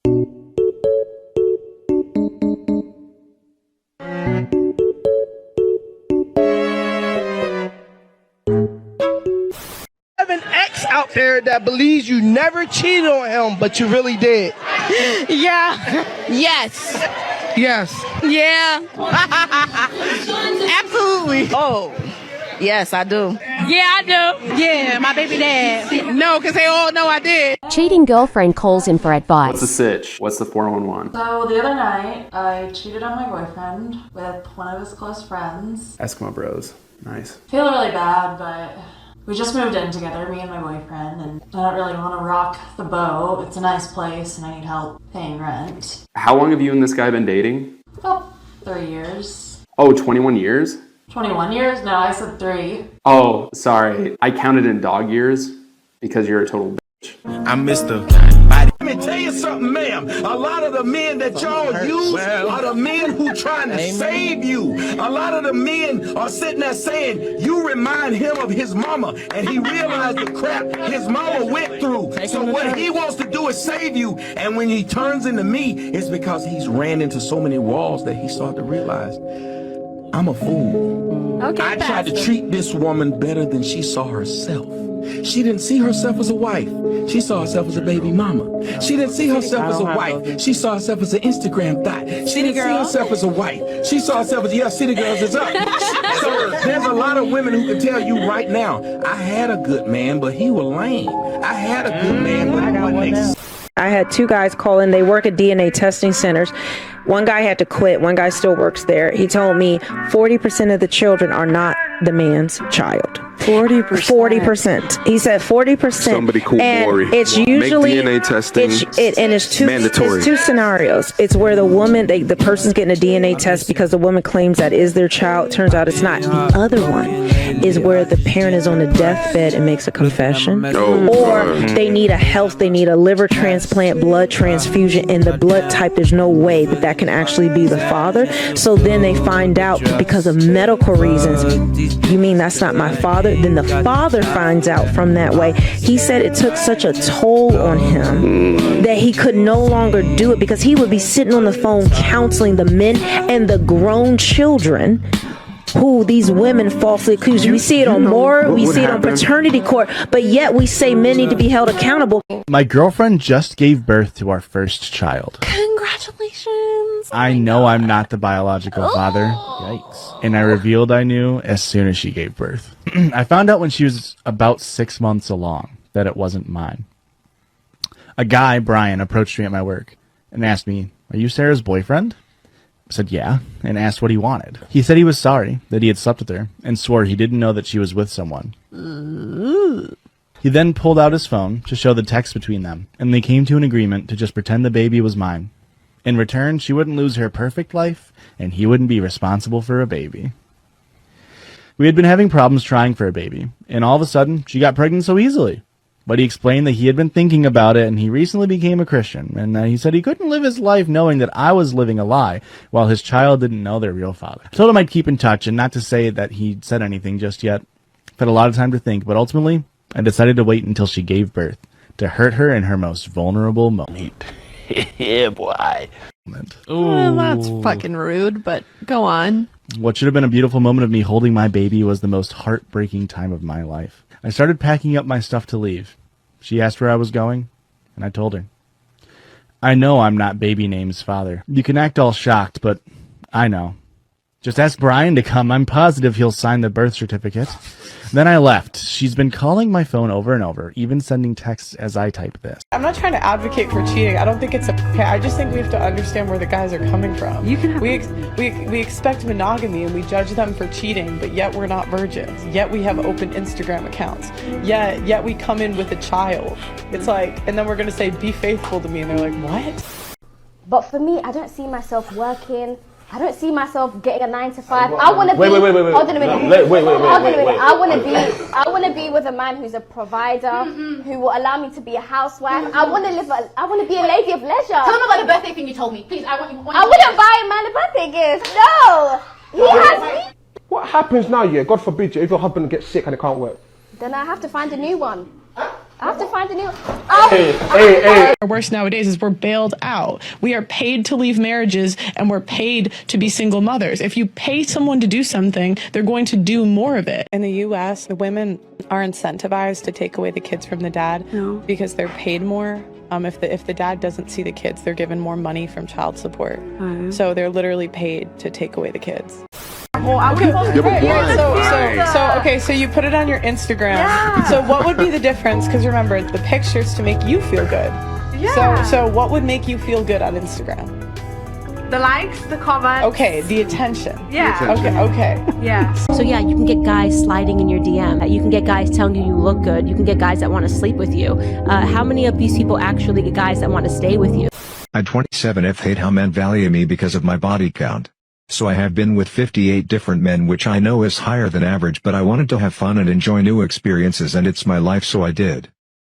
Have an ex out there that believes you never cheated on him, but you really did. Yeah. Yes. Yes. Yeah. Absolutely. Oh, yes, I do. Yeah, I do. Yeah, my baby dad. No, because they all know I did. Cheating girlfriend calls in for advice. What's the sitch? What's the 411? So the other night, I cheated on my boyfriend with one of his close friends. Eskimo Bros. Nice. Feel really bad, but we just moved in together, me and my boyfriend, and I don't really want to rock the boat. It's a nice place, and I need help paying rent. How long have you and this guy been dating? About 3 years. Oh, 21 years? 21 years? No, I said 3. Oh, sorry. I counted in dog years because you're a total bitch. I'm Mr. Let me tell you something, ma'am. A lot of the men that y'all use are the men who trying to save you. A lot of the men are sitting there saying, you remind him of his mama, and he realized the crap his mama went through. So what he wants to do is save you. And when he turns into me, it's because he's ran into so many walls that he started to realize, I'm a fool. Okay, I tried to treat this woman better than she saw herself. She didn't see herself as a wife. She saw herself as a baby mama. She didn't see herself as a wife. She saw herself as an Instagram thot. She didn't see herself as a wife. She saw herself as, yeah, City Girls is up. So there's a lot of women who can tell you right now, I had a good man, but he was lame. I had a good man, but he wasn't. I had 2 guys call in. They work at DNA testing centers. One guy had to quit. One guy still works there. He told me 40% of the children are not the man's child. 40%. 40%. He said 40%. Somebody call Maury. It's usually make DNA testing it's mandatory. It's 2 scenarios. It's where the woman, the person's getting a DNA test because the woman claims that is their child. Turns out it's not. The other one is where the parent is on a deathbed and makes a confession, or they need a liver transplant, blood transfusion, and the blood type. There's no way that can actually be the father. So then they find out because of medical reasons. You mean that's not my father? Then the father finds out from that way. He said it took such a toll on him that he could no longer do it because he would be sitting on the phone counseling the men and the grown children who these women falsely accuse. We see it on Maury, we see it on paternity court, but yet we say men need to be held accountable. My girlfriend just gave birth to our first child. Congratulations. I know I'm not the biological father. Yikes. And I revealed I knew as soon as she gave birth. I found out when she was about 6 months along that it wasn't mine. A guy, Brian, approached me at my work and asked me, "Are you Sarah's boyfriend?" I said yeah, and asked what he wanted. He said he was sorry that he had slept with her and swore he didn't know that she was with someone. He then pulled out his phone to show the text between them, and they came to an agreement to just pretend the baby was mine. In return, she wouldn't lose her perfect life, and he wouldn't be responsible for a baby. We had been having problems trying for a baby, and all of a sudden, she got pregnant so easily. But he explained that he had been thinking about it, and he recently became a Christian, and he said he couldn't live his life knowing that I was living a lie, while his child didn't know their real father. I told him I'd keep in touch, and not to say that he'd said anything just yet. I've had a lot of time to think, but ultimately, I decided to wait until she gave birth, to hurt her in her most vulnerable moment. Yeah, boy. Well, that's fucking rude, but go on. What should have been a beautiful moment of me holding my baby was the most heartbreaking time of my life. I started packing up my stuff to leave. She asked where I was going, and I told her. I know I'm not baby name's father. You can act all shocked, but I know. Just ask Brian to come. I'm positive he'll sign the birth certificate. Then I left. She's been calling my phone over and over, even sending texts as I type this. I'm not trying to advocate for cheating. I don't think it's I just think we have to understand where the guys are coming from. We expect monogamy and we judge them for cheating, but yet we're not virgins. Yet we have open Instagram accounts. Yet we come in with a child. It's like, and then we're gonna say, be faithful to me, and they're like, what? But for me, I don't see myself working. I don't see myself getting a 9 to 5. I want to be. Wait. Hold on a minute. Wait. I want to be with a man who's a provider, who will allow me to be a housewife. I want to be a lady of leisure. Tell him about the birthday thing you told me, please. I wouldn't buy a man a birthday gift. No, he has me. What happens now? Yeah, God forbid, if your husband gets sick and it can't work. Then I have to find a new one. I have to find a new. Worse nowadays is we're bailed out. We are paid to leave marriages and we're paid to be single mothers. If you pay someone to do something, they're going to do more of it. In the U.S., the women are incentivized to take away the kids from the dad because they're paid more. If the dad doesn't see the kids, they're given more money from child support. So they're literally paid to take away the kids. So you put it on your Instagram. Yeah. So what would be the difference? Because remember, the picture's to make you feel good. Yeah. So what would make you feel good on Instagram? The likes, the comments. Okay, the attention. Yeah. The attention. Okay. Yeah. So yeah, you can get guys sliding in your DM. You can get guys telling you look good. You can get guys that want to sleep with you. How many of these people actually get guys that want to stay with you? I 27F hate how men value me because of my body count. So I have been with 58 different men, which I know is higher than average, but I wanted to have fun and enjoy new experiences, and it's my life, so I did.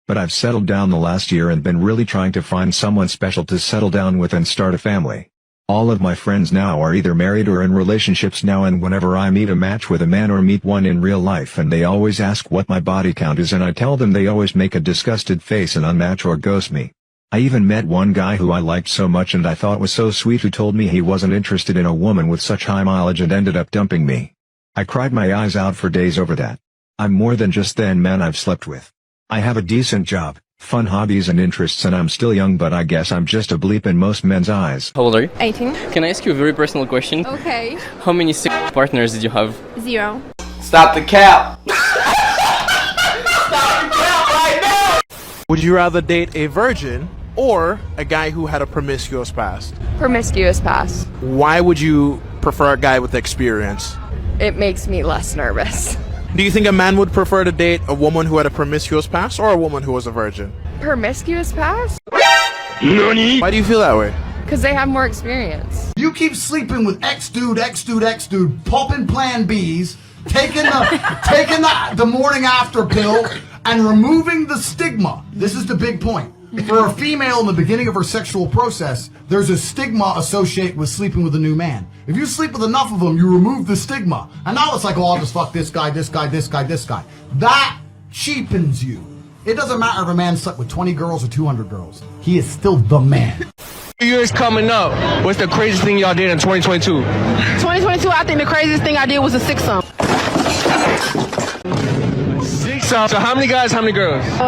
But I've settled down the last year and been really trying to find someone special to settle down with and start a family. All of my friends now are either married or in relationships now, and whenever I meet a match with a man or meet one in real life and they always ask what my body count is and I tell them, they always make a disgusted face and unmatch or ghost me. I even met one guy who I liked so much and I thought was so sweet, who told me he wasn't interested in a woman with such high mileage and ended up dumping me. I cried my eyes out for days over that. I'm more than just the man I've slept with. I have a decent job, fun hobbies and interests, and I'm still young, but I guess I'm just a bleep in most men's eyes. How old are you? 18. Can I ask you a very personal question? Okay. How many partners did you have? 0. Stop the cap. Would you rather date a virgin or a guy who had a promiscuous past? Promiscuous past. Why would you prefer a guy with experience? It makes me less nervous. Do you think a man would prefer to date a woman who had a promiscuous past or a woman who was a virgin? Promiscuous past? Nani? Why do you feel that way? Because they have more experience. You keep sleeping with X dude, popping Plan Bs, taking the morning after pill, and removing the stigma. This is the big point. For a female in the beginning of her sexual process, there's a stigma associated with sleeping with a new man. If you sleep with enough of them, you remove the stigma. And now it's like, oh, I'll just fuck this guy, this guy, this guy, this guy. That cheapens you. It doesn't matter if a man slept with 20 girls or 200 girls. He is still the man. Years coming up. What's the craziest thing y'all did in 2022? 2022, I think the craziest thing I did was a six-some. So how many guys, how many girls? 4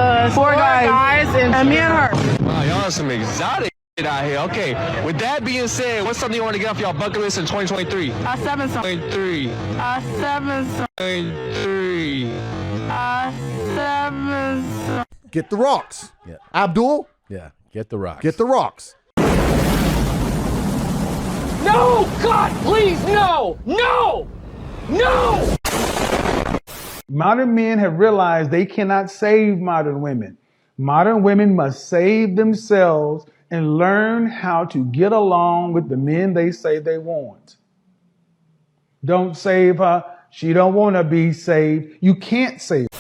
guys and me and her. Wow, y'all are some exotic shit out here. Okay, with that being said, what's something you want to get off y'all bucket list in 2023? 7-some. 23. 7-some. 23. 7-some. Get the rocks. Yeah. Abdul? Yeah, get the rocks. Get the rocks. No! God, please, no! No! No! Modern men have realized they cannot save modern women. Modern women must save themselves and learn how to get along with the men they say they want. Don't save her. She don't want to be saved. You can't save her.